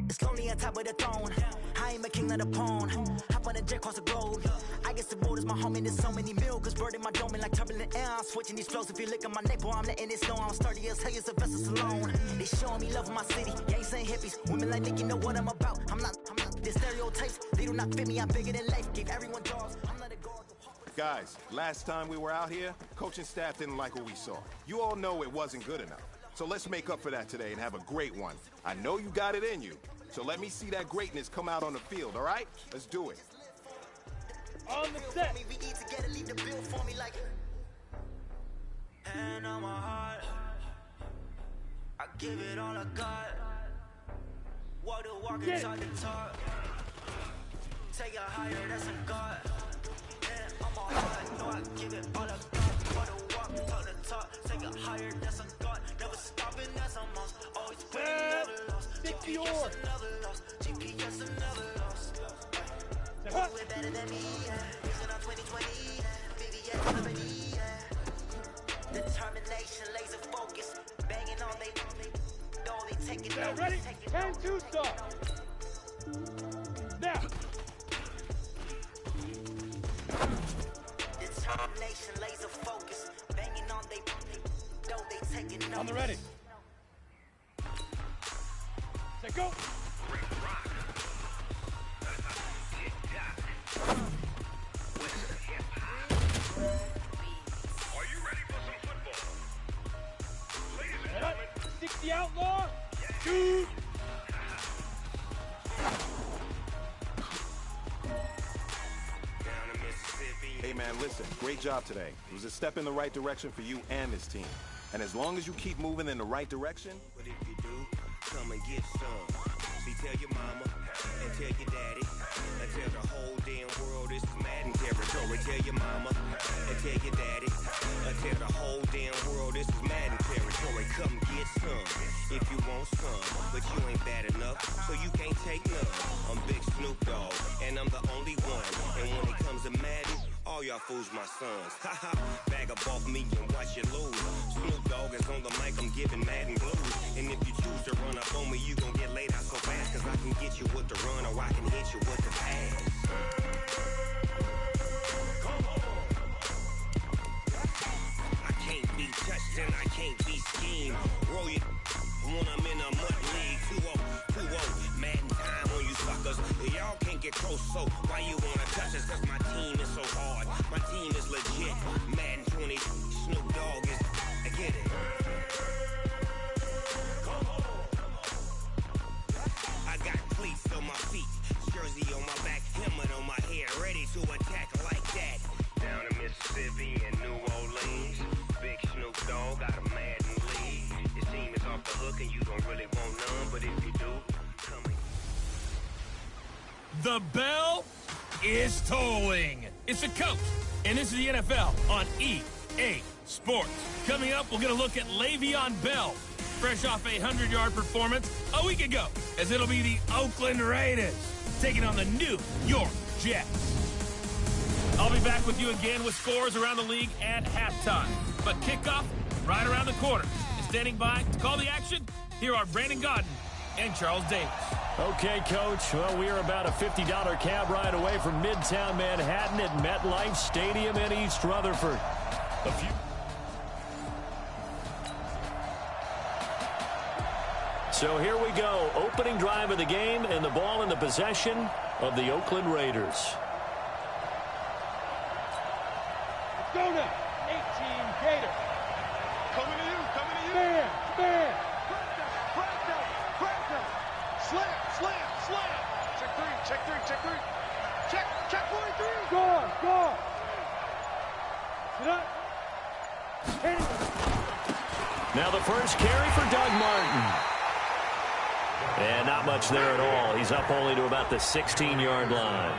It's lonely on top of the throne. I ain't a king of the pawn. Hop on a jet across the globe. I guess the road is my home and there's so many milkers burning my dome like turbulent air. I'm switching these flows. If you look at my neck, boy, I'm letting it snow. I'm sturdy as hell, it's a vessel Salone. They showing me love in my city. You ain't saying hippies. Women like Nick, you know what I'm about. I'm not. The stereotypes, they do not fit me. I'm bigger than life. Give everyone jaws. I'm not a guard. Guys, last time we were out here, coaching staff didn't like what we saw. You all know it wasn't good enough. So let's make up for that today and have a great one. I know you got it in you. So let me see that greatness come out on the field, all right? Let's do it. On the set. We eat together, leave the bill for me like. Hand on my heart. I give it all I got. Walk the walk and talk the talk. Take it higher, that's a God. Hand on my heart. No, I give it all I got. Walk the walk, talk the talk. Take it higher, that's a God. Never stopping, that's a must. Always winning, never lost. GPS another loss. GPS another loss. You it better than me, yeah. Using on 2020, yeah. VVS already, yeah. Determination, laser focus. Banging on they take it down. Ready? 10-2 stop. Now. Determination, laser focus. Banging on they take it down. On the ready. Set go. Are you ready for some football? Ladies and gentlemen. 60 outlaw. Shoot. Hey man, listen, great job today. It was a step in the right direction for you and this team. And as long as you keep moving in the right direction. But if you do, come and get some. See, tell your mama and tell your daddy and tell the whole damn world this is Madden territory. Tell your mama and tell your daddy and tell the whole damn world this is Madden territory. Come get some if you want some, but you ain't bad enough, so you can't take none. I'm Big Snoop Dogg, and I'm the only one. And when it comes to Madden, all y'all fools my sons. Haha, bag up off me and watch you lose. Snoop Dogg is on the mic, I'm giving Madden blues. And if you choose to run up on me, you gon' get laid out so fast. Cause I can get you with the run or I can hit you with the pass. I can't be touched and I can't be schemed. Roll you when I'm in a mud league. 2-0, Madden time on you suckers. Y'all can't get close, so why you wanna touch us? Cause my team is so hard. My team is legit. Madden 20, Snoop Dogg is. I get it. I got cleats on my feet, jersey on my back, helmet on my head, ready to attack like that. Down in Mississippi and New Orleans, Big Snoop Dogg got a Madden league. His team is off the hook and you don't really want none, but if you do, come in. The bell is tolling. It's the coach, and this is the NFL on EA Sports. Coming up, we'll get a look at Le'Veon Bell, fresh off a 100-yard performance a week ago, as it'll be the Oakland Raiders taking on the New York Jets. I'll be back with you again with scores around the league at halftime. But kickoff right around the corner. And standing by to call the action, here are Brandon Godden and Charles Davis. Okay, Coach. Well, we are about a $50 cab ride away from Midtown Manhattan at MetLife Stadium in East Rutherford. So here we go. Opening drive of the game, and the ball in the possession of the Oakland Raiders. Let's go now. 18 Gator. Coming to you, coming to you. Man. Slam. Check three. Check 43. Go. Sit up. Hit it. Now the first carry for Doug Martin. And not much there at all. He's up only to about the 16-yard line.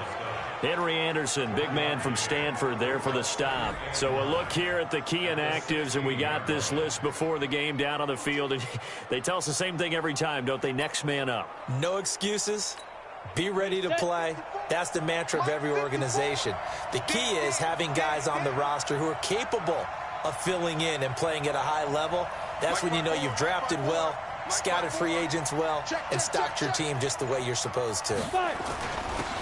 Henry Anderson, big man from Stanford, there for the stop. So a look here at the key inactives, and we got this list before the game down on the field. And they tell us the same thing every time, don't they? Next man up. No excuses. Be ready to play. That's the mantra of every organization. The key is having guys on the roster who are capable of filling in and playing at a high level. That's when you know you've drafted well scouted free agents well, and stocked your team just the way you're supposed to.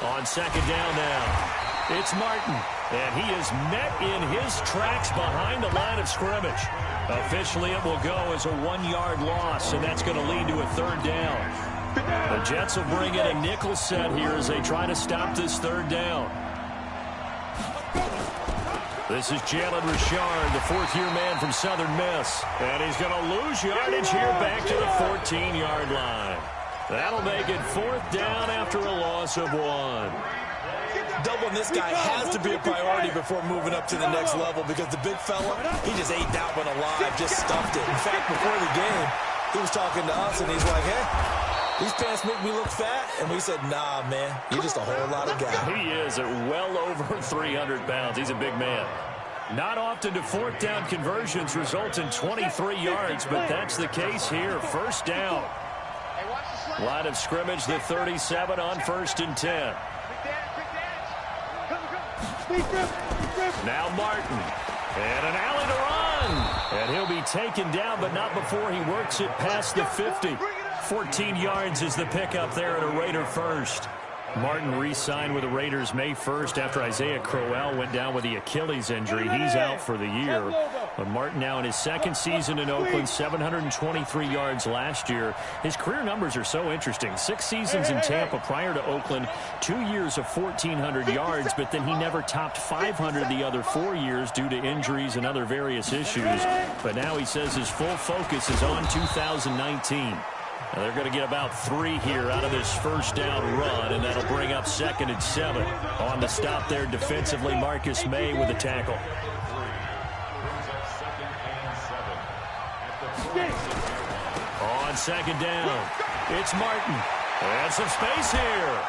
On second down now, it's Martin, and he is met in his tracks behind the line of scrimmage. Officially, it will go as a 1-yard loss, and that's going to lead to a third down. The Jets will bring in a nickel set here as they try to stop this third down. This is Jalen Richard, the fourth-year man from Southern Miss. And he's going to lose yardage here back to the 14-yard line. That'll make it fourth down after a loss of 1. Doubling this guy has to be a priority before moving up to the next level because the big fella, he just ate that one alive, just stuffed it. In fact, before the game, he was talking to us, and he's like, hey, these pants make me look fat. And we said, nah, man, you're just a whole lot of guy. He is at well over 300 pounds. He's a big man. Not often do fourth down conversions result in 23 yards, but that's the case here. First down. Line of scrimmage, the 37 on 1st and 10. Now Martin. And an alley to run. And he'll be taken down, but not before he works it past the 50. 14 yards is the pickup there at a Raider first. Martin re-signed with the Raiders May 1st after Isaiah Crowell went down with the Achilles injury. He's out for the year. But Martin now in his second season in Oakland, 723 yards last year. His career numbers are so interesting. 6 seasons in Tampa prior to Oakland, 2 years of 1,400 yards, but then he never topped 500 the other 4 years due to injuries and other various issues. But now he says his full focus is on 2019. And they're going to get about 3 here out of this first down run, and that'll bring up 2nd and 7. On the stop there defensively, Marcus May with a tackle. On 2nd down, it's Martin. And some space here.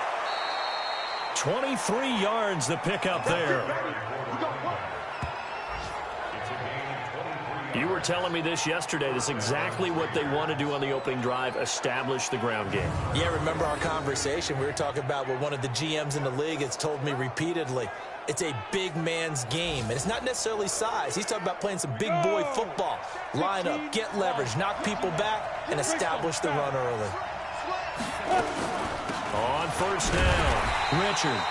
23 yards the pickup there. You were telling me this yesterday. This is exactly what they want to do on the opening drive, establish the ground game. Yeah, remember our conversation? We were talking about what one of the GMs in the league has told me repeatedly. It's a big man's game, and it's not necessarily size. He's talking about playing some big boy football. Line up, get leverage, knock people back, and establish the run early. On first down, Richard.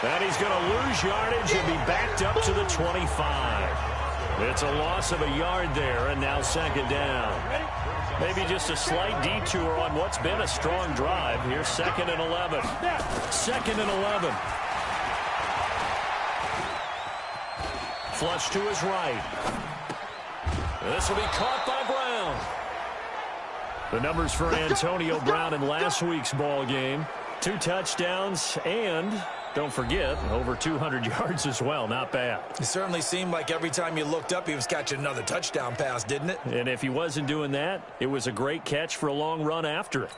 And he's going to lose yardage and be backed up to the 25. It's a loss of a yard there, and now 2nd down. Maybe just a slight detour on what's been a strong drive. Here's 2nd and 11. 2nd and 11. Flush to his right. This will be caught by Brown. The numbers for Antonio Brown in last week's ball game. 2 touchdowns and, don't forget, over 200 yards as well. Not bad. It certainly seemed like every time you looked up, he was catching another touchdown pass, didn't it? And if he wasn't doing that, it was a great catch for a long run after it.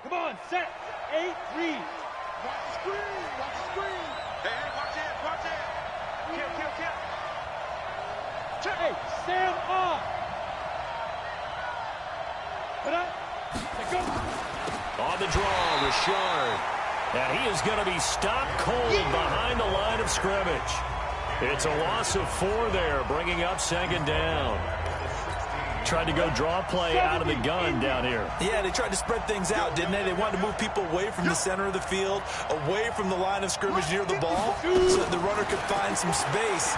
Come on, set. 8-3. Watch the screen. Watch the screen. Hey, watch it. Watch it. Kill. Check. Hey, stand off. Put up. Go. On the draw, Richard. And he is going to be stopped cold behind the line of scrimmage. It's a loss of 4 there, bringing up 2nd down. Tried to go draw play out of the gun down here. Yeah, they tried to spread things out, didn't they? They wanted to move people away from the center of the field, away from the line of scrimmage near the ball, so that the runner could find some space.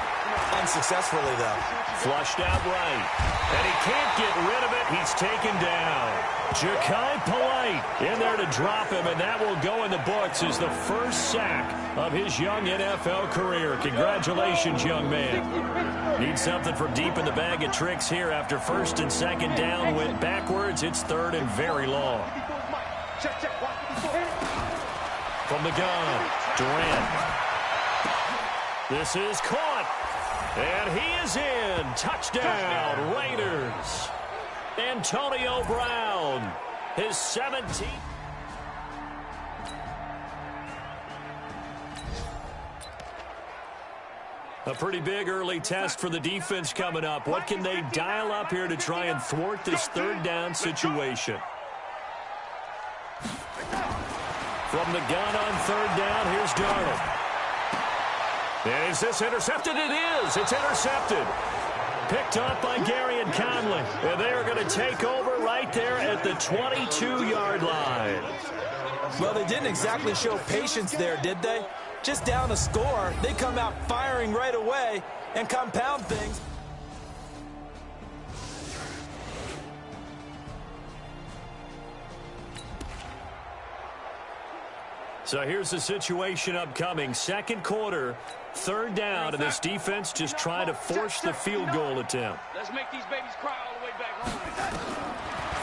Unsuccessfully, though. Flushed out right. And he can't get rid of it. He's taken down. Ja'Kai Polite in there to drop him, and that will go in the books as the first sack of his young NFL career. Congratulations, young man. Need something from deep in the bag of tricks here after 1st and 2nd down. Went backwards. It's 3rd and very long. From the gun, Durant. This is caught. And he is in. Touchdown, Raiders. Antonio Brown, his 17th. A pretty big early test for the defense coming up. What can they dial up here to try and thwart this 3rd down situation? From the gun on 3rd down, here's Darnold. And is this intercepted? It is. It's intercepted. picked off by Gary and Conley. And they are going to take over right there at the 22-yard line. Well, they didn't exactly show patience there, did they? Just down a score, they come out firing right away and compound things. So here's the situation upcoming. Second quarter, third down, and this defense just trying to force the field goal attempt. Let's make these babies cry all the way back home.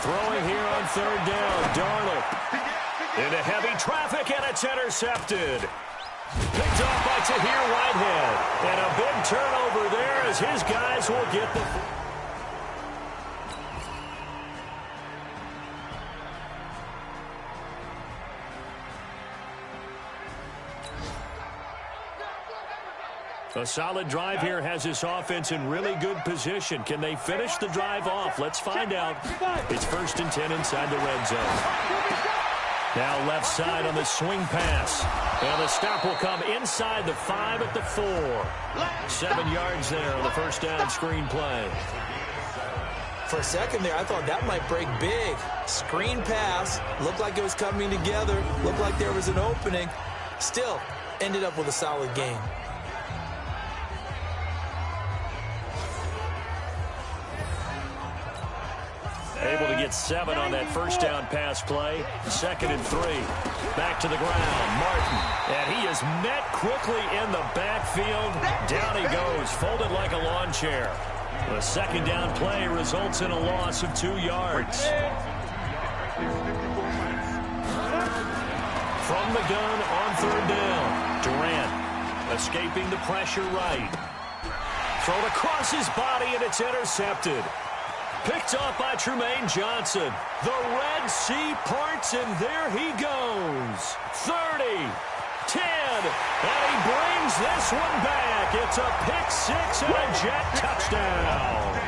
Throwing here on third down, Darnold. Into heavy traffic, and it's intercepted. Picked off by Tahir Whitehead. And a big turnover there as his guys will get the... A solid drive here has this offense in really good position. Can they finish the drive off? Let's find out. It's 1st and 10 inside the red zone. Now left side on the swing pass. And the stop will come inside the 5 at the 4. 7 yards there on the first down screen play. For a second there, I thought that might break big. Screen pass. Looked like it was coming together. Looked like there was an opening. Still, ended up with a solid game. Able to get 7 on that first down pass play. 2nd and 3. Back to the ground. Martin. And he is met quickly in the backfield. Down he goes, folded like a lawn chair. The second down play results in a loss of 2 yards. From the gun on third down. Durant escaping the pressure right. Thrown across his body, and it's intercepted. Picked off by Trumaine Johnson. The Red Sea parts, and there he goes. 30, 10, and he brings this one back. It's a pick 6 and a Jet touchdown.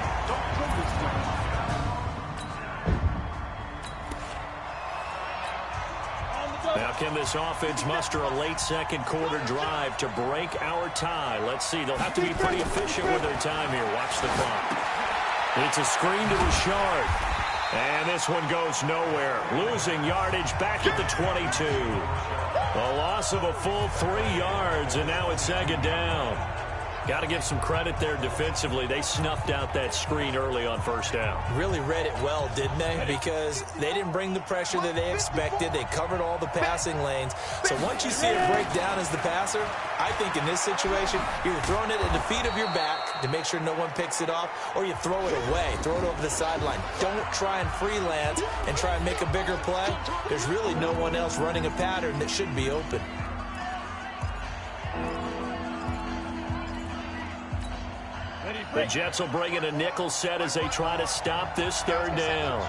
Now can this offense muster a late second quarter drive to break our tie? Let's see. They'll have to be pretty efficient with their time here. Watch the clock. It's a screen to Richard. And this one goes nowhere. Losing yardage back at the 22. A loss of a full 3 yards, and now it's 2nd down. Got to give some credit there defensively. They snuffed out that screen early on first down. Really read it well, didn't they? Because they didn't bring the pressure that they expected. They covered all the passing lanes. So once you see it break down as the passer, I think in this situation, you're either throwing it at the feet of your back to make sure no one picks it off, or you throw it away, throw it over the sideline. Don't try and freelance and try and make a bigger play. There's really no one else running a pattern that should be open. The Jets will bring in a nickel set as they try to stop this third down.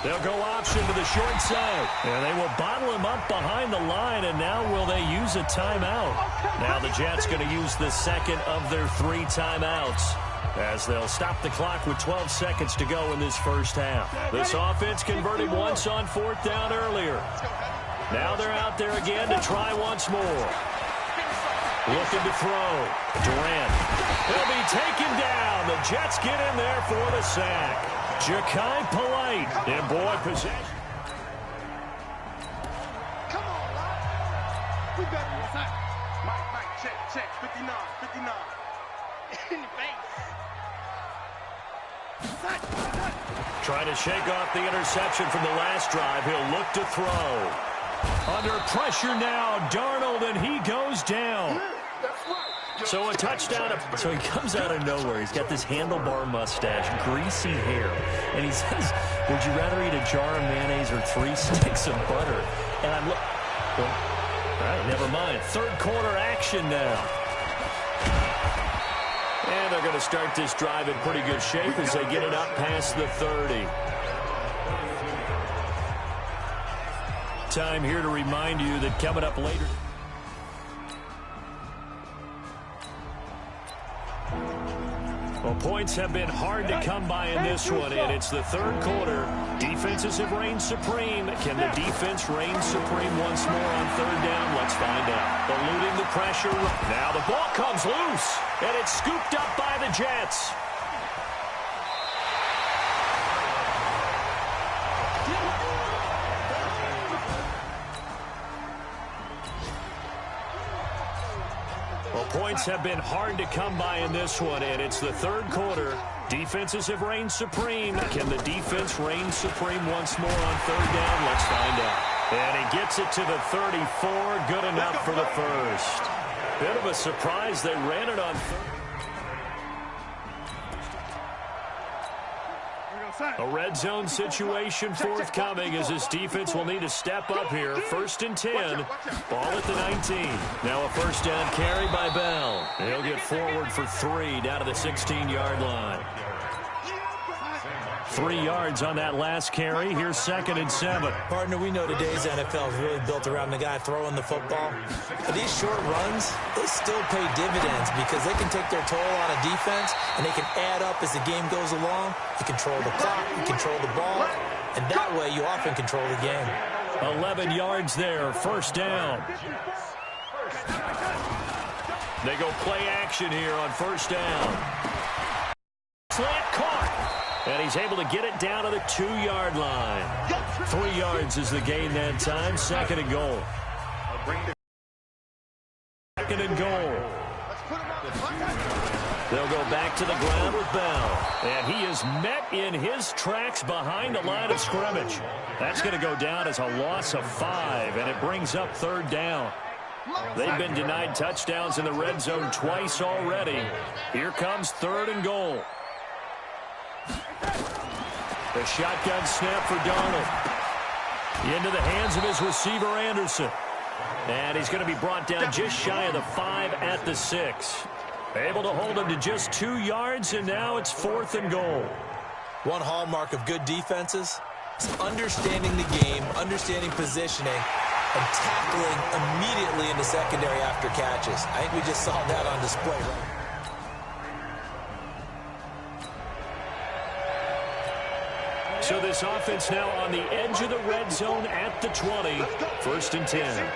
They'll go option to the short side. And they will bottle him up behind the line, and now will they use a timeout? Now the Jets going to use the second of their 3 timeouts as they'll stop the clock with 12 seconds to go in this first half. This offense converted once on 4th down earlier. Now they're out there again to try once more. Looking to throw. Durant. He'll be taken down. The Jets get in there for the sack. Ja'Kai Polite in boy possession. Come on, Mike. We better than that. Mike, check. 59. In the face. Trying to shake off the interception from the last drive. He'll look to throw. Under pressure now, Darnold, and he goes down. So a touchdown. So he comes out of nowhere. He's got this handlebar mustache, greasy hair. And he says, would you rather eat a jar of mayonnaise or 3 sticks of butter? And I'm well, all right, never mind. Third quarter action now. And they're going to start this drive in pretty good shape as they get it up past the 30. Time here to remind you that coming up later. Well, points have been hard to come by in this one, and it's the third quarter. Defenses have reigned supreme. Can the defense reign supreme once more on third down? Let's find out. Eluding the pressure. Now the ball comes loose, and it's scooped up by the Jets. Well, points have been hard to come by in this one, and it's the third quarter. Defenses have reigned supreme. Can the defense reign supreme once more on third down? Let's find out. And he gets it to the 34. Good enough for the first. Bit of a surprise. They ran it on third. A red zone situation forthcoming as this defense will need to step up here. 1st and 10. Ball at the 19. Now a first down carry by Bell. He'll get forward for 3 down to the 16-yard line. 3 yards on that last carry. Here's 2nd and 7. Partner, we know today's NFL is really built around the guy throwing the football. But these short runs, they still pay dividends because they can take their toll on a defense and they can add up as the game goes along. You control the clock, you control the ball, and that way you often control the game. 11 yards there, first down. They go play action here on first down. Slant caught. And he's able to get it down to the 2-yard line. 3 yards is the gain that time. 2nd and goal. 2nd and goal. They'll go back to the ground with Bell. And he is met in his tracks behind the line of scrimmage. That's going to go down as a loss of 5, and it brings up third down. They've been denied touchdowns in the red zone twice already. Here comes 3rd and goal. The shotgun snap for Darnold. Into the hands of his receiver, Anderson. And he's going to be brought down just shy of the 5 at the 6. Able to hold him to just 2 yards, and now it's 4th and goal. One hallmark of good defenses is understanding the game, understanding positioning, and tackling immediately in the secondary after catches. I think we just saw that on display, right? So this offense now on the edge of the red zone at the 20. 1st and 10.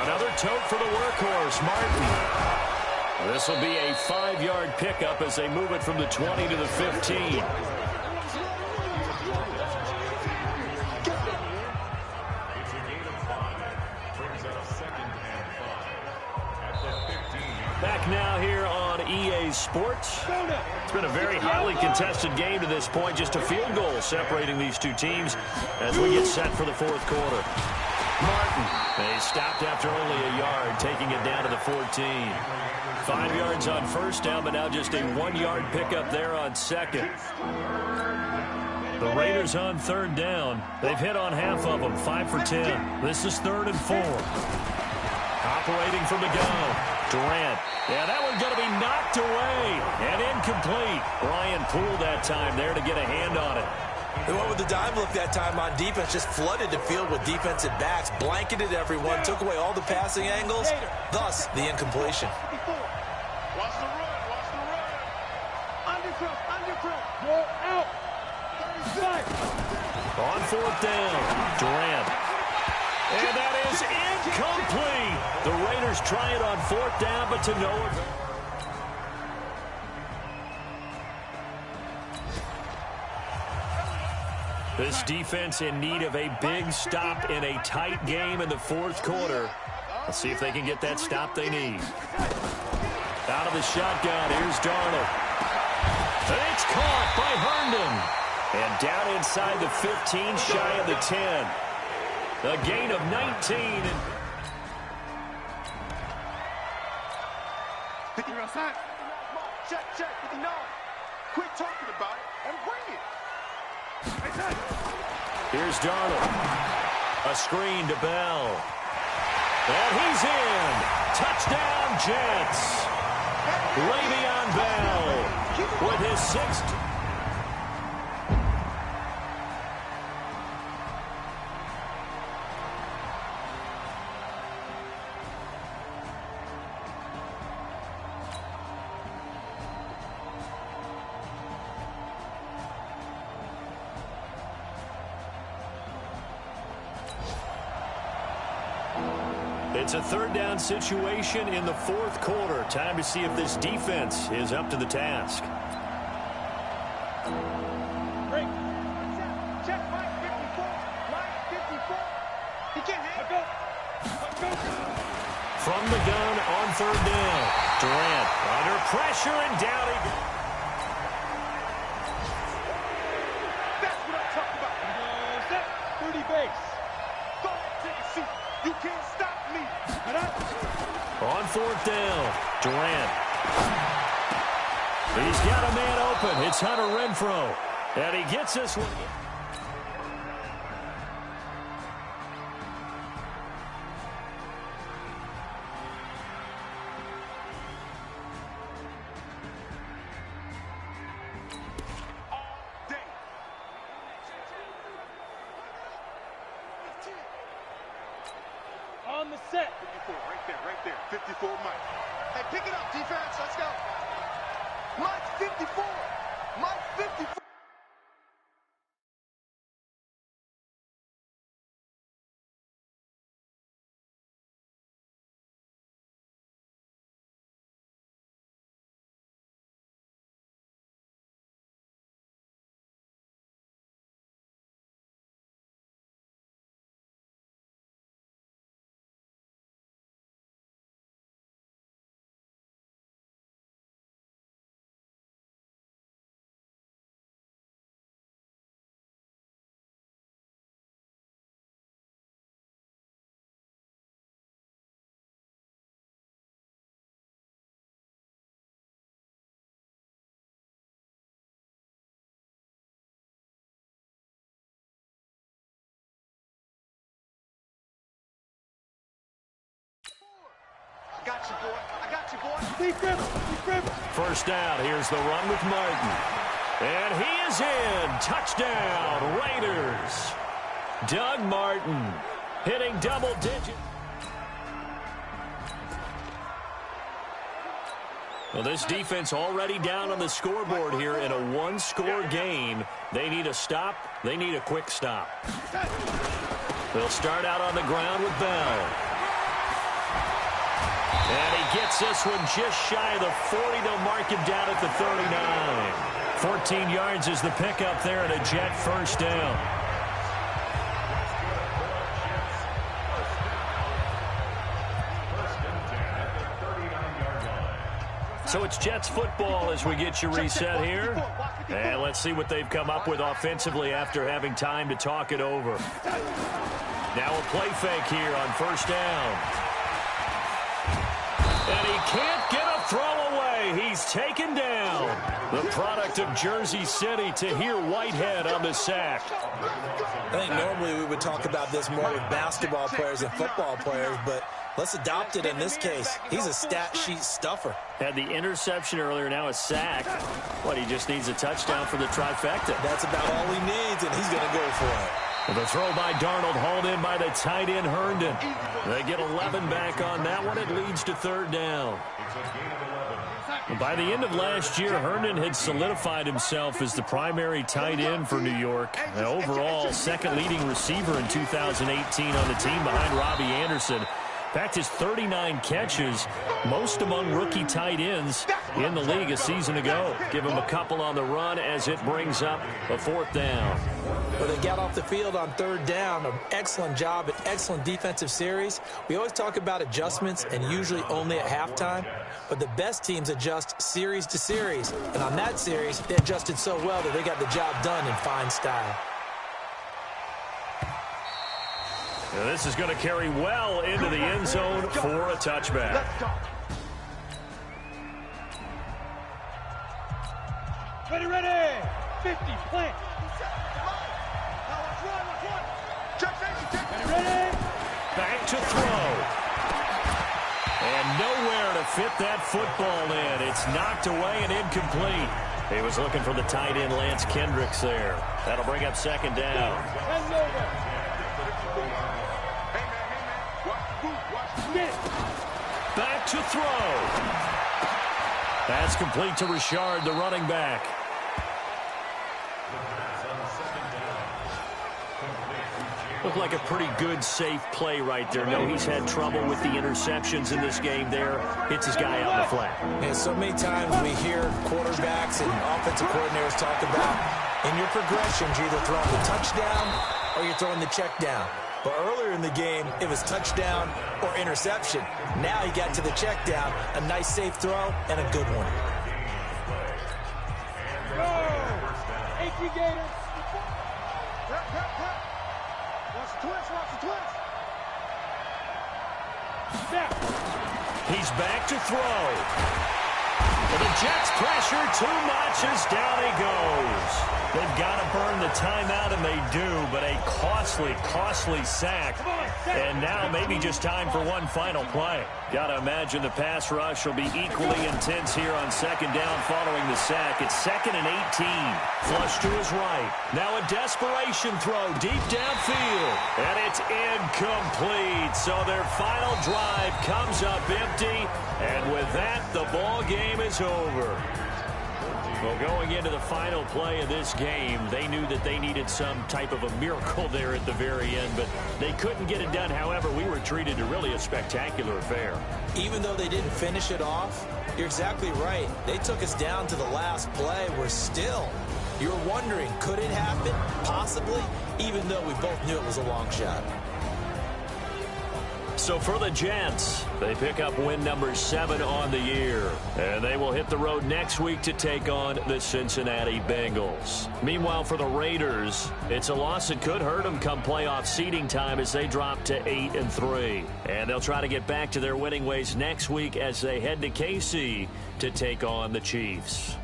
Another tote for the workhorse, Martin. This will be a 5-yard pickup as they move it from the 20 to the 15. Back now here on EA Sports. It's been a very highly contested game to this point. Just a field goal separating these two teams as we get set for the 4th quarter. Martin, they stopped after only a yard, taking it down to the 14. 5 yards on first down, but now just a 1-yard pickup there on 2nd. The Raiders on 3rd down. They've hit on half of them, 5 for 10. This is 3rd and 4. Operating from the gun. Durant. Yeah, that one's going to be knocked away and incomplete. Ryan Poole that time there to get a hand on it. They went with the dime look that time on defense, just flooded the field with defensive backs, blanketed everyone, took away all the passing angles, thus the incompletion. Watch the run, watch the run. Undercut. Roll out. 30 On 4th down, Durant. And that is incomplete. The Raiders try it on 4th down, but to no avail. This defense in need of a big stop in a tight game in the 4th quarter. Let's see if they can get that stop they need. Out of the shotgun, here's Darnold. It's caught by Herndon. And down inside the 15, shy of the 10. A gain of 19. 50 outside. Check, 59. Quit talking about it and bring it. Here's Darnold. A screen to Bell. And he's in. Touchdown, Jets. Le'Veon Bell with his 6th. It's a third down situation in the fourth quarter. Time to see if this defense is up to the task. Break. Check Mike 54. Mike 54. He can't hang. Let's go. From the gun on third down. Durant under pressure and down he goes. That's what I'm talking about. Set. 30 base. Go take a seat. You can't stop me. On fourth down, Durant. He's got a man open. It's Hunter Renfrow. And he gets this one. On the set. 54, right there. 54, Mike. Hey, pick it up, defense. Let's go. Mike 54. Mike 54. Got you, boy. I got you, boy. Deep river. First down. Here's the run with Martin. And he is in. Touchdown, Raiders. Doug Martin hitting double digits. Well, this defense already down on the scoreboard here in a one-score game. They need a stop. They need a quick stop. They'll start out on the ground with Bell. And he gets this one just shy of the 40. They'll mark him down at the 39. 14 yards is the pickup there and a Jet first down. So it's Jets football as we get you reset here. And let's see what they've come up with offensively after having time to talk it over. Now a play fake here on first down. And he can't get a throw away. He's taken down. The product of Jersey City, Tahir Whitehead on the sack. I think normally we would talk about this more with basketball players and football players, but let's adopt it in this case. He's a stat sheet stuffer. Had the interception earlier, now a sack. What, he just needs a touchdown for the trifecta. That's about all he needs, and he's going to go for it. The throw by Darnold, hauled in by the tight end Herndon. They get 11 back on that one. It leads to third down. By the end of last year, Herndon had solidified himself as the primary tight end for New York. Overall, second leading receiver in 2018 on the team behind Robbie Anderson. In fact, his 39 catches, most among rookie tight ends in the league a season ago. Give him a couple on the run as it brings up a fourth down. Well, they got off the field on third down. An excellent job, an excellent defensive series. We always talk about adjustments and usually only at halftime, but the best teams adjust series to series. And on that series, they adjusted so well that they got the job done in fine style. Now this is going to carry well into the end zone for a touchback. Ready. 50, plant. Ready. Back to throw. And nowhere to fit that football in. It's knocked away and incomplete. He was looking for the tight end Lance Kendricks there. That'll bring up second down. Back to throw. That's complete to Richard, the running back. Looked like a pretty good, safe play right there. No, he's had trouble with the interceptions in this game there. Hits his guy out in the flat. And so many times we hear quarterbacks and offensive coordinators talk about in your progressions, you're either throwing the touchdown or you're throwing the check down. But earlier in the game, it was touchdown or interception. Now he got to the check down, a nice safe throw, and a good one. Watch the twist, watch the twist. He's back to throw. And the Jets pressure too much as down he goes. They've got to burn the timeout, and they do, but a costly sack. And now maybe just time for one final play. Got to imagine the pass rush will be equally intense here on second down following the sack. It's 2nd and 18. Flush to his right. Now a desperation throw deep downfield. And it's incomplete. So their final drive comes up empty. And with that, the ball game is over. Well, going into the final play of this game, they knew that they needed some type of a miracle there at the very end, but they couldn't get it done. However, we were treated to really a spectacular affair. Even though they didn't finish it off, you're exactly right. They took us down to the last play. We're still, you're wondering, could it happen? Possibly, even though we both knew it was a long shot. So for the Jets, they pick up win number 7 on the year. And they will hit the road next week to take on the Cincinnati Bengals. Meanwhile, for the Raiders, it's a loss that could hurt them come playoff seeding time as they drop to 8-3. And they'll try to get back to their winning ways next week as they head to KC to take on the Chiefs.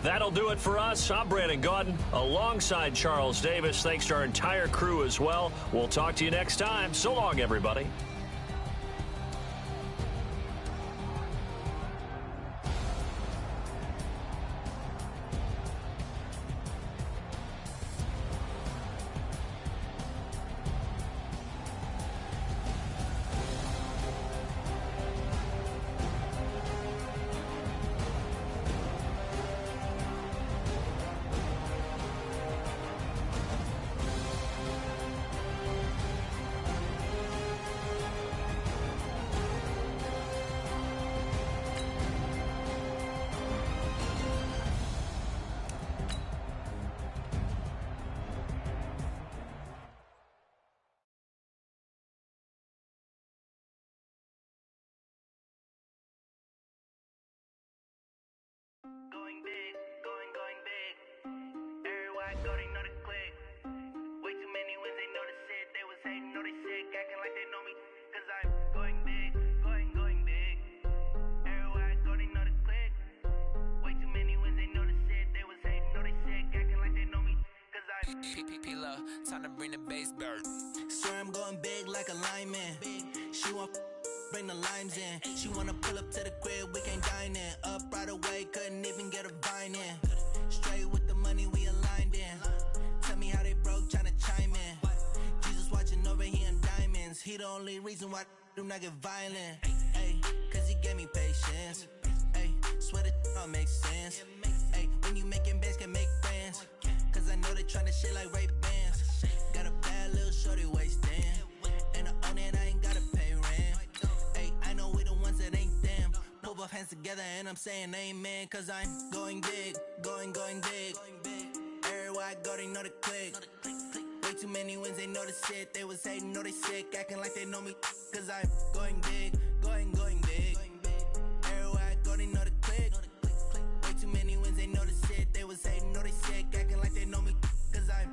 That'll do it for us. I'm Brandon Gaudin alongside Charles Davis. Thanks to our entire crew as well. We'll talk to you next time. So long, everybody. Going big, going big. Everywhere I go, they know the click. Way too many wins, they know the shit. They was hating, know they sick, acting like they know me. Cause I'm going big, going big. Everywhere I go, they know the click. Way too many wins, they know the shit. They was hating, know they sick, acting like they know me. Cause I'm P-P-P-Love, time to bring the bass bird. swear I'm going big like a lineman. She want bring the limes in. She wanna pull up to the crib, we can't dine in. Up right away, couldn't even get a vine in. Straight with the money we aligned in. Tell me how they broke, tryna chime in. Jesus watching over here in diamonds. He the only reason why I do not get violent. Ay, cause he gave me patience. Ay, swear that all makes sense. Ay, when you making bands, can make friends. Cause I know they tryna shit like Ray-Bans. Got a bad little shorty wasting. And I own it, I ain't gotta pay rent. Ay, I know we the ones that ain't them. Put both hands together and I'm saying amen. Cause I'm going big, going big. Everywhere I go, they know the click. Way too many wins, they know the shit. They was hating, know they sick, acting like they know me. Cause I'm going big, going big. Everywhere I go, they know the click. Way too many wins, they know the shit. They was hating, know they sick, acting like they know me. Cause I'm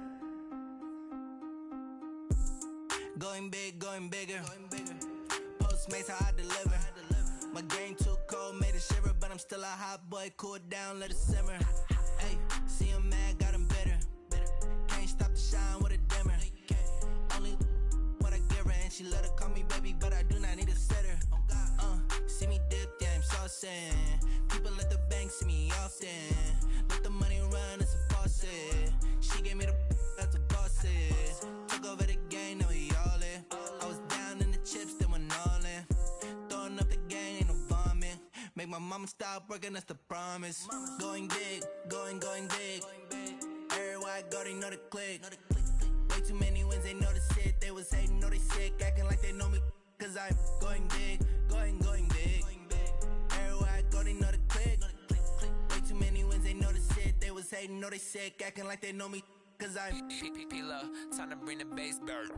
going big, going bigger. Postmates how I deliver. My game too cold, made it shiver, but I'm still a hot boy. Cool down, let it simmer. Hey, see him mad, got him bitter. Can't stop the shine with a dimmer. Only what I give her, and she let her call me baby, but I do not need a sitter. See me dip, yeah, I'm saucing. People at the bank see me often. Let the money run, it's a faucet. She gave me the that's a bosses. Took over the game, now we all in. I was down in the chips, then went all in. Throwing up the game, ain't no vomit. Make my mama stop working, that's the promise. Going big, going big. Everywhere I go, they know the click. Way Way too many wins, they know the shit. They was hating, know they sick, acting like they know me. Cause I'm going big, going big. Everywhere I go, they know the click. Way too many wins, they know the shit. They was hating, know they sick, acting like they know me. Cause I'm P-Love, time to bring the bass bird.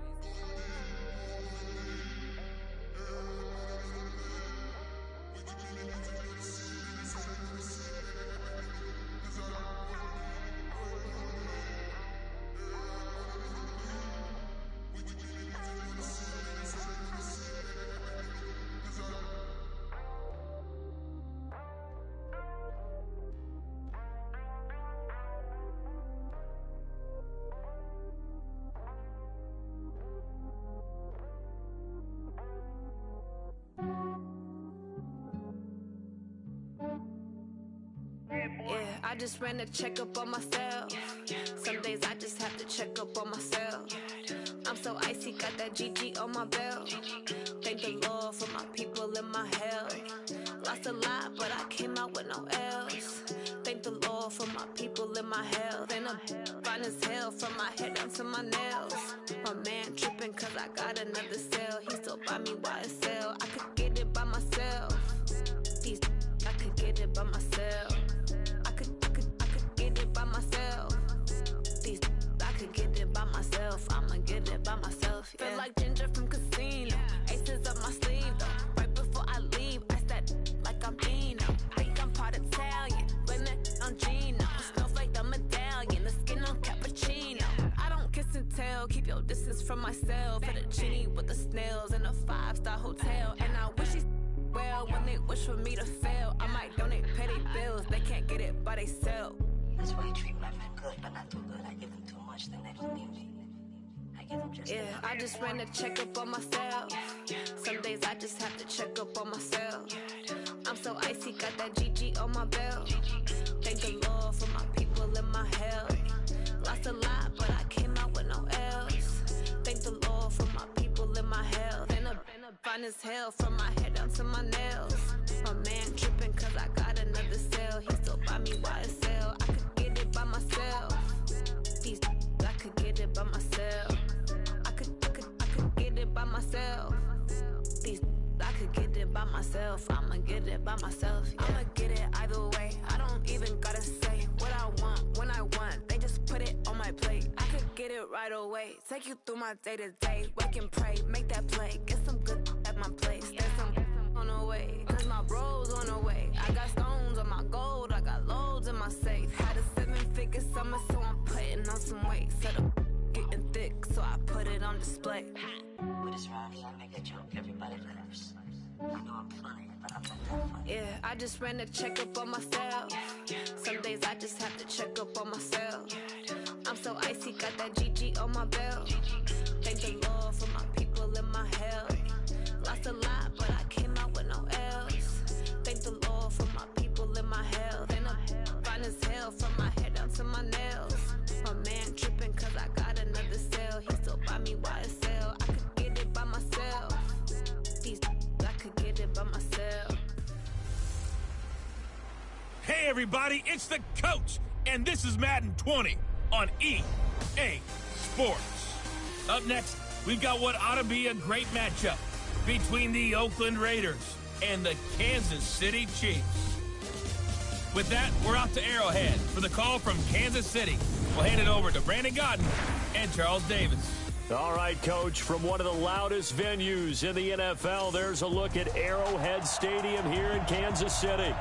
Yeah, I just ran a checkup on myself. Some days I just have to check up on myself. I'm so icy, got that GG on my belt. Thank the Lord for my people in my health. Lost a lot, but I came out with no L's. Thank the Lord for my people in my health. And I'm fine as hell from my head down to my nails. My man tripping cause I got another cell. He still buy me YSL. I could get it by myself. These I could get it by myself. I could get it by myself. These I could get it by myself. I'ma get it by myself. Yeah. Feel like Ginger from Casino. Aces up my sleeve though. Right before I leave, I said like I'm Dino. Think I'm part Italian. Blame it on Gino. Snowflake the medallion. The skin on cappuccino. I don't kiss and tell. Keep your distance from myself. Fettuccine with the snails in a 5-star hotel. And I wish he's well when they wish for me to fail. I might donate petty bills. They can't get it by they sell. That's why you treat my men good, but not too good. I give them too much, then they don't need me. I give them just enough. I just ran a checkup on myself. Some days I just have to check up on myself. I'm so icy, got that GG on my belt. Thank the Lord for my people in my health. Lost a lot, but I came out with no L's. Thank the Lord for my people in my health. And I'm fine as hell from my head down to my nails. My man tripping cause I got another cell. He still buy me YSL. I could get it by myself. These I could get it by myself. I could get it by myself. These I could get it by myself. I'ma get it by myself. Yeah. I'ma get it either way. I don't even gotta say what I want when I want. They just put it on my plate. I could get it right away. Take you through my day to day. Wake and pray, make that play. Get some good at my place. There's some on the way. Cause my bros on the way. I got stones on my gold. I got loads in my safe. Had a 7-figure summer, so I'm putting on some weight. Set up getting thick, so I put it on display. With this round here, I make a joke. Everybody laughs. I know I'm funny, but I'm not that funny. Yeah, I just ran a checkup on myself. Some days I just have to check up on myself. I'm so icy, got that GG on my belt. Thank the Lord for my people in my health. Lost a lot, but I came out with no L's. Thank the Lord for my people in my health. And I'm fine as hell from my head down to my nails. My man tripping cause I got another cell. He still buy me YSL. I could get it by myself. These I could get it by myself. Hey everybody, it's the coach, and this is Madden 20 on EA Sports. Up next, we've got what ought to be a great matchup between the Oakland Raiders and the Kansas City Chiefs. With that, we're out to Arrowhead for the call from Kansas City. We'll hand it over to Brandon Godden and Charles Davis. All right, Coach, from one of the loudest venues in the NFL, there's a look at Arrowhead Stadium here in Kansas City.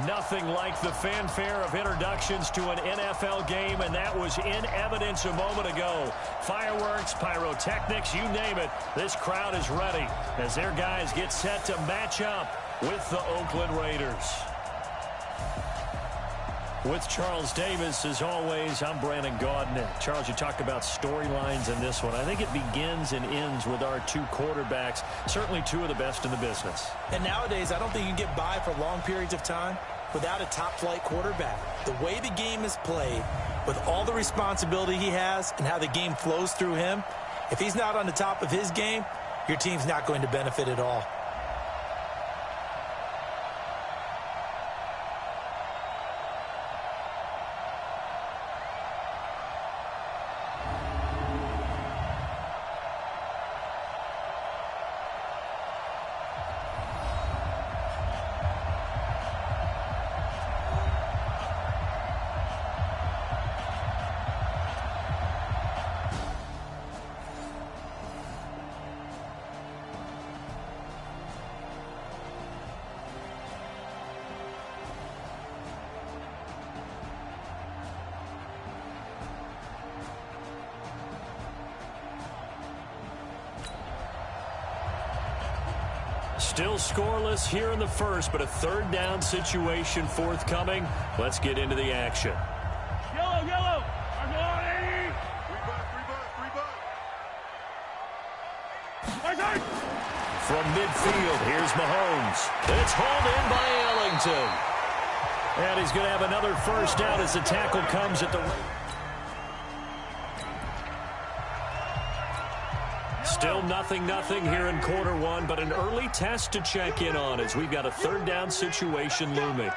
Nothing like the fanfare of introductions to an NFL game, and that was in evidence a moment ago. Fireworks, pyrotechnics, you name it. This crowd is ready as their guys get set to match up with the Oakland Raiders. With Charles Davis, as always, I'm Brandon Gaudin. Charles, you talked about storylines in this one. I think it begins and ends with our two quarterbacks, certainly two of the best in the business. And nowadays, I don't think you can get by for long periods of time without a top-flight quarterback. The way the game is played, with all the responsibility he has and how the game flows through him, if he's not on the top of his game, your team's not going to benefit at all. Still scoreless here in the first, but a third down situation forthcoming. Let's get into the action. Yellow, yellow. From midfield, here's Mahomes. It's hauled in by Ellington. And he's going to have another first down as the tackle comes at the... Still nothing here in quarter one, but an early test to check in on as we've got a third down situation looming.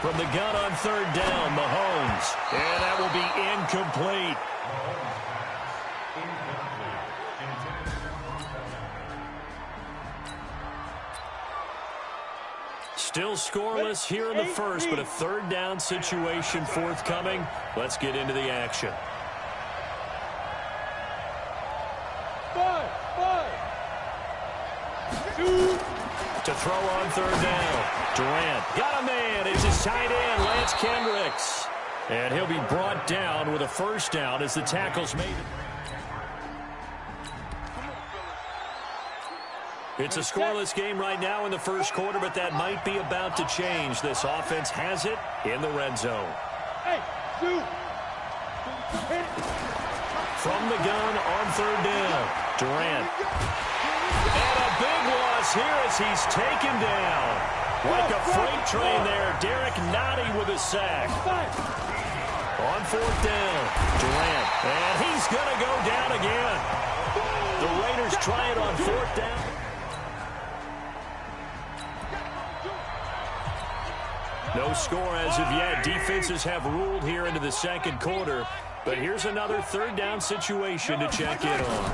From the gun on third down, Mahomes. And that will be incomplete. Still scoreless here in the first, but a third down situation forthcoming. Let's get into the action. To throw on third down. Durant got a man. It's his tight end, Lance Kendricks. And he'll be brought down with a first down as the tackle's made. It's a scoreless game right now in the first quarter, but that might be about to change. This offense has it in the red zone. From the gun on third down, Durant. And a big loss here as he's taken down. Like a freight train there, Derek Nottie with a sack. On fourth down, Durant. And he's going to go down again. The Raiders try it on fourth down. No score as of yet. Defenses have ruled here into the second quarter. But here's another third down situation to check in on.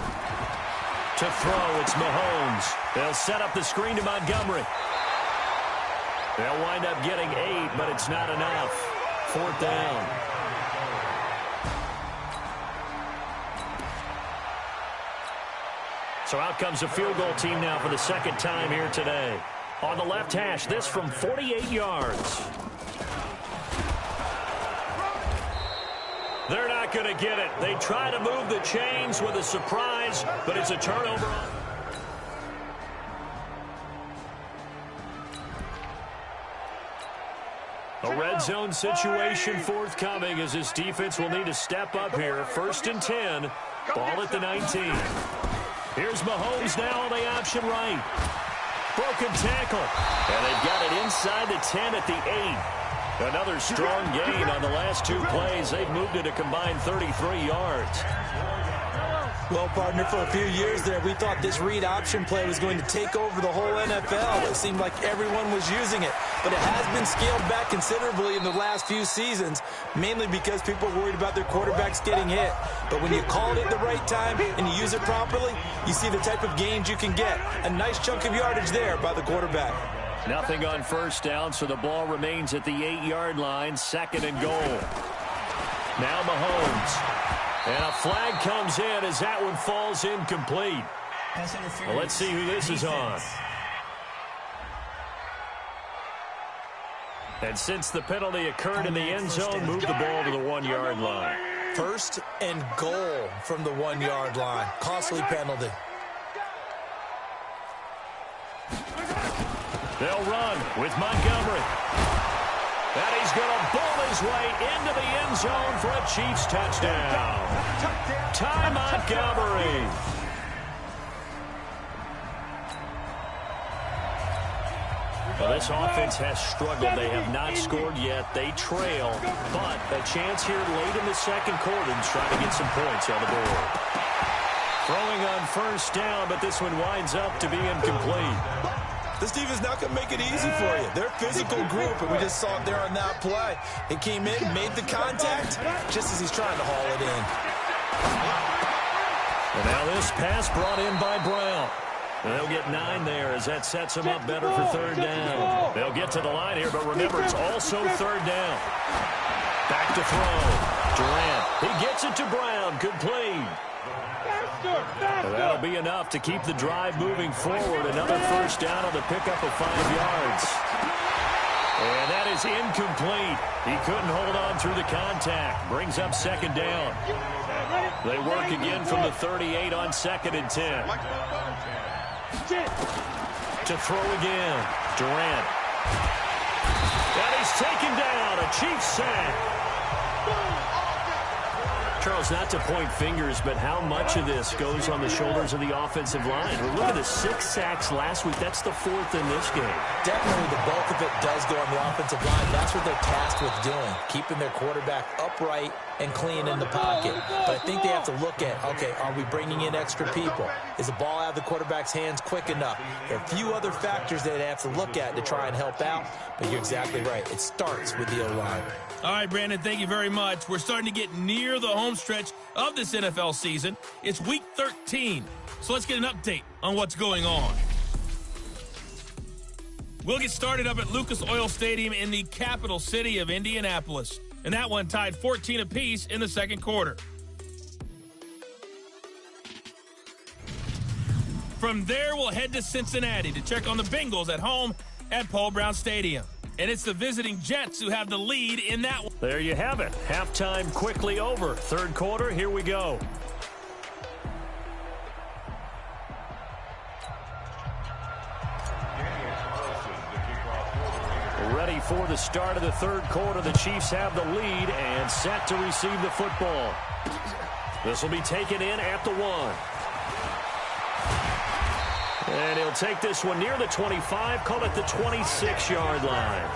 To throw, it's Mahomes. They'll set up the screen to Montgomery. They'll wind up getting 8, but it's not enough. Fourth down. So out comes a field goal team now for the second time here today. On the left hash, this from 48 yards. They're not going to get it. They try to move the chains with a surprise, but it's a turnover. A red zone situation forthcoming as this defense will need to step up here. First and 10, ball at the 19. Here's Mahomes now on the option right. Broken tackle. And they've got it inside the 10 at the 8. Another strong gain on the last two plays. They've moved it a combined 33 yards. Well, partner, for a few years there, we thought this read option play was going to take over the whole NFL. It seemed like everyone was using it. But it has been scaled back considerably in the last few seasons, mainly because people are worried about their quarterbacks getting hit. But when you call it at the right time and you use it properly, you see the type of gains you can get. A nice chunk of yardage there by the quarterback. Nothing on first down, so the ball remains at the 8-yard line, second and goal. Now Mahomes. And a flag comes in as that one falls incomplete. Well, let's see who this is on. And since the penalty occurred in the end zone, move the ball to the 1-yard line. First and goal from the 1-yard line. Costly penalty. They'll run with Montgomery. And he's going to bull his way into the end zone for a Chiefs touchdown. Ty Montgomery. Well, this offense has struggled. They have not scored yet. They trail, but a chance here late in the second quarter to try to get some points on the board. Throwing on first down, but this one winds up to be incomplete. This defense not going to make it easy for you. They're a physical group, and we just saw it there on that play. It came in, made the contact, just as he's trying to haul it in. And now this pass brought in by Brown. And they'll get 9 there as that sets them up better for third down. They'll get to the line here, but remember, it's also third down. Back to throw. Durant. He gets it to Brown. Complete. That'll be enough to keep the drive moving forward. Another first down on the pickup of 5 yards. And that is incomplete. He couldn't hold on through the contact. Brings up second down. They work again from the 38 on second and 10. To throw again. Durant. And he's taken down. A Chiefs sack. Charles, not to point fingers, but how much of this goes on the shoulders of the offensive line? Well, look at the 6 sacks last week. That's the 4th in this game. Definitely the bulk of it does go on the offensive line. That's what they're tasked with doing, keeping their quarterback upright and clean in the pocket. But I think they have to look at, okay, are we bringing in extra people? Is the ball out of the quarterback's hands quick enough? There are a few other factors that they have to look at to try and help out, but you're exactly right. It starts with the O-line. All right, Brandon, thank you very much. We're starting to get near the home stretch of this NFL season. It's Week 13, so let's get an update on what's going on. We'll get started up at Lucas Oil Stadium in the capital city of Indianapolis. And that one tied 14 apiece in the second quarter. From there, we'll head to Cincinnati to check on the Bengals at home at Paul Brown Stadium. And it's the visiting Jets who have the lead in that one. There you have it. Halftime quickly over. Third quarter, here we go. Ready for the start of the third quarter. The Chiefs have the lead and set to receive the football. This will be taken in at the 1. And he'll take this one near the 25, call it the 26-yard line.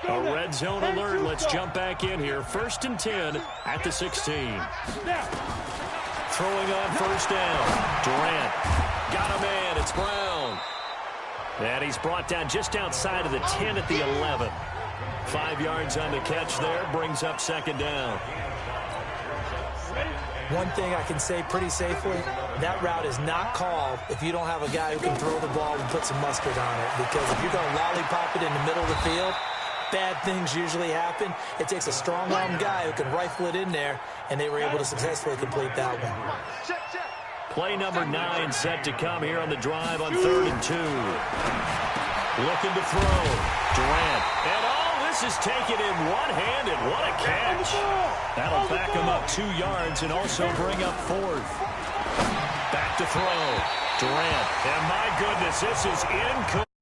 A red zone alert. Let's jump back in here. 1st and 10 at the 16. Throwing on first down. Durant got a man. It's Brown. And he's brought down just outside of the 10 at the 11. 5 yards on the catch there. Brings up second down. One thing I can say pretty safely, that route is not called if you don't have a guy who can throw the ball and put some mustard on it. Because if you're going to lollipop it in the middle of the field, bad things usually happen. It takes a strong-arm guy who can rifle it in there, and they were able to successfully complete that one. Play number 9 set to come here on the drive on 3rd and 2. Looking to throw. Durant. And this is taken in one-handed. What a catch. That'll back him up 2 yards and also bring up 4th. Back to throw. Durant. And my goodness, this is incomplete.